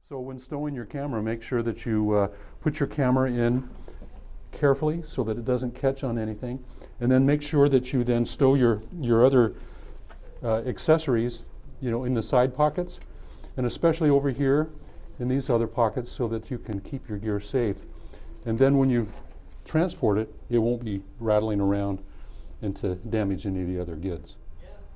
So when stowing your camera, make sure that you put your camera in carefully so that it doesn't catch on anything. And then make sure that you then stow your other accessories, in the side pockets, and especially over here in these other pockets so that you can keep your gear safe. And then when you transport it, it won't be rattling around and to damage any of the other goods.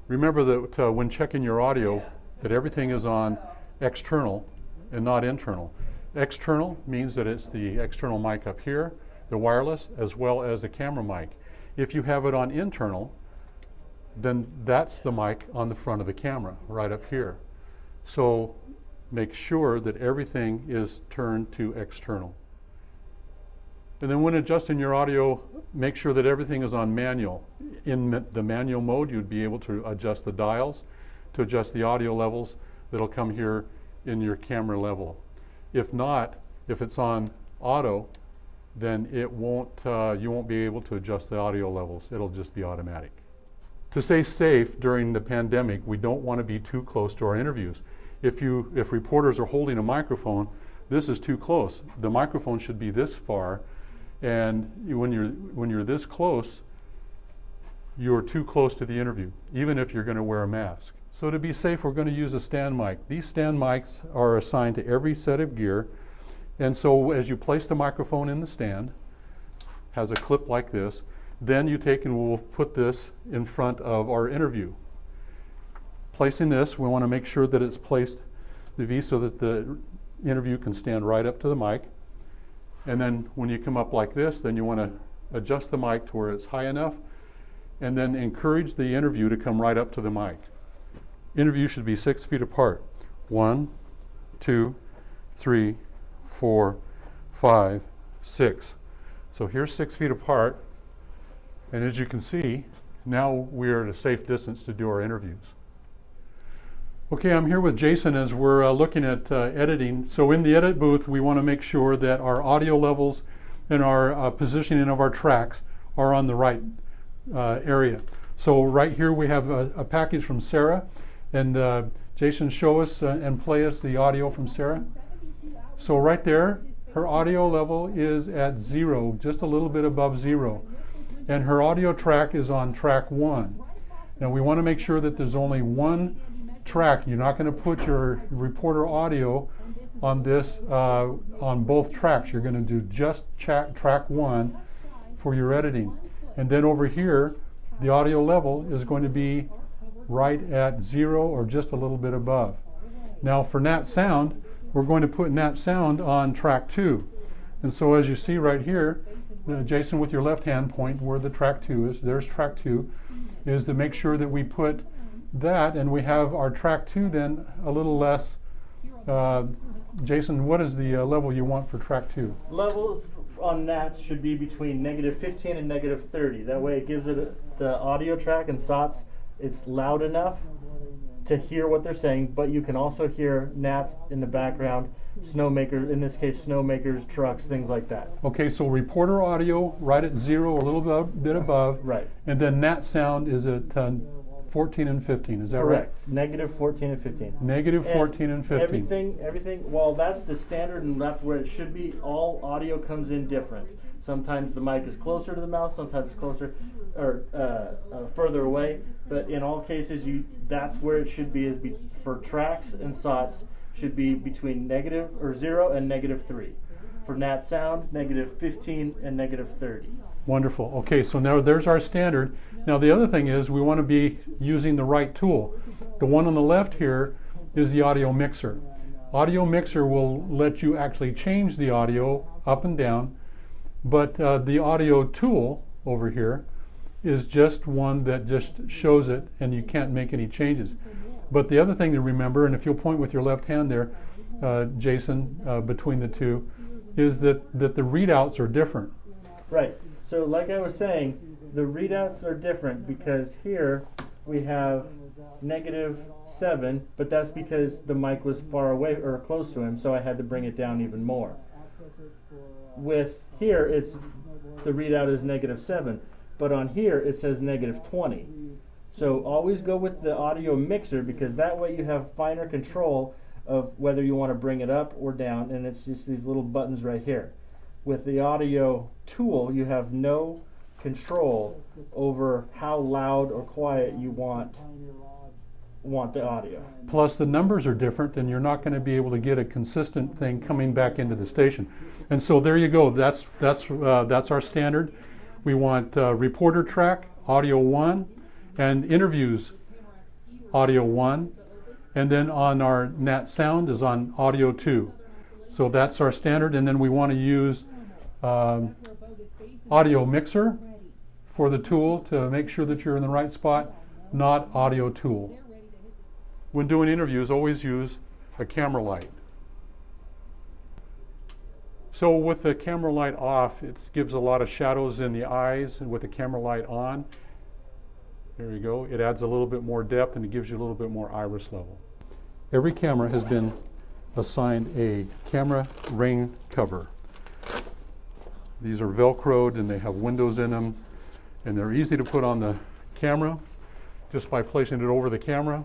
Remember that when checking your audio, that everything is on external and not internal. External means that it's the external mic up here, the wireless, as well as the camera mic. If you have it on internal, then that's the mic on the front of the camera, right up here. So make sure that everything is turned to external. And then when adjusting your audio, make sure that everything is on manual. In the manual mode, you'd be able to adjust the dials, to adjust the audio levels that'll come here in your camera level. If not, if it's on auto, then it won't, you won't be able to adjust the audio levels. It'll just be automatic. To stay safe during the pandemic, we don't want to be too close to our interviews. If reporters are holding a microphone, this is too close. The microphone should be this far, and when you're this close, you're too close to the interview, even if you're going to wear a mask. So to be safe, we're going to use a stand mic. These stand mics are assigned to every set of gear. And so as you place the microphone in the stand, has a clip like this, then you take and we'll put this in front of our interview. Placing this, we want to make sure that it's placed the V so that the interview can stand right up to the mic. And then when you come up like this, then you want to adjust the mic to where it's high enough, and then encourage the interview to come right up to the mic. Interview should be 6 feet apart. 1, 2, 3, 4, 5, 6. So here's 6 feet apart. And as you can see, now we're at a safe distance to do our interviews. Okay, I'm here with Jason as we're looking at editing. So in the edit booth, we want to make sure that our audio levels and our positioning of our tracks are on the right area. So right here we have a package from Sarah. And Jason, show us and play us the audio from Sarah. So right there, her audio level is at 0, just a little bit above 0. And her audio track is on track 1. Now we want to make sure that there's only one track. You're not going to put your reporter audio on this, on both tracks. You're going to do just track 1 for your editing. And then over here, the audio level is going to be right at 0 or just a little bit above. Now for Nat Sound, we're going to put Nat Sound on track 2. And so as you see right here, Jason, with your left hand point where the track 2 is, there's track 2, is to make sure that we put that, and we have our track 2 then a little less. Jason, what is the level you want for track 2? Levels on Nats should be between -15 and -30. That way it gives it the audio track and SOTS. It's loud enough to hear what they're saying, but you can also hear gnats in the background, snowmakers, in this case snowmakers, trucks, things like that. Okay, so reporter audio right at 0, a little bit above. Right. And then Nat Sound is at 14 and 15, is that Correct. right? -14 and 15. -14 and 15. Everything, well, that's the standard and that's where it should be. All audio comes in different. Sometimes the mic is closer to the mouth, sometimes it's closer or further away. But in all cases, that's where it should be. For tracks and SOTS, should be between -0 and -3. For Nat Sound, -15 and -30. Wonderful. Okay, so now there's our standard. Now the other thing is we want to be using the right tool. The one on the left here is the audio mixer. Audio mixer will let you actually change the audio up and down, but the audio tool over here is just one that just shows it and you can't make any changes. But the other thing to remember, and if you'll point with your left hand there, Jason, between the two, is that the readouts are different. Right. So like I was saying, the readouts are different because here we have -7, but that's because the mic was far away or close to him, so I had to bring it down even more. With here, the readout is -7, but on here it says -20. So always go with the audio mixer because that way you have finer control of whether you want to bring it up or down, and it's just these little buttons right here. With the audio tool, you have no control over how loud or quiet you want the audio. Plus the numbers are different and you're not going to be able to get a consistent thing coming back into the station. And so there you go, that's our standard. We want reporter track, audio 1, and interviews, audio 1, and then on our Nat Sound is on audio 2. So that's our standard, and then we want to use audio mixer for the tool to make sure that you're in the right spot, not audio tool. When doing interviews, always use a camera light. So with the camera light off, it gives a lot of shadows in the eyes, and with the camera light on, there you go, it adds a little bit more depth and it gives you a little bit more iris level. Every camera has been assigned a camera ring cover. These are Velcroed and they have windows in them, and they're easy to put on the camera just by placing it over the camera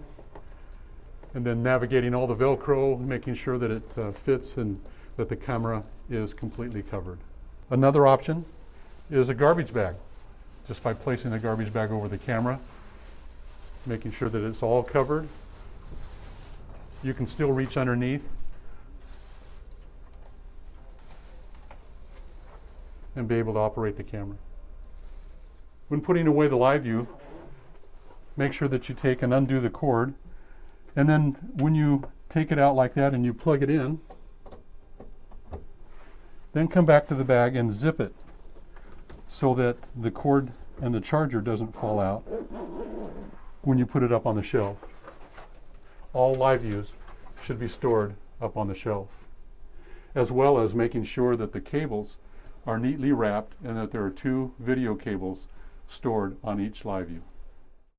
and then navigating all the Velcro, making sure that it fits and that the camera is completely covered. Another option is a garbage bag, just by placing the garbage bag over the camera, making sure that it's all covered. You can still reach underneath and be able to operate the camera. When putting away the live view, make sure that you take and undo the cord, and then when you take it out like that and you plug it in, then come back to the bag and zip it so that the cord and the charger doesn't fall out when you put it up on the shelf. All live views should be stored up on the shelf, as well as making sure that the cables are neatly wrapped and that there are 2 video cables stored on each live view.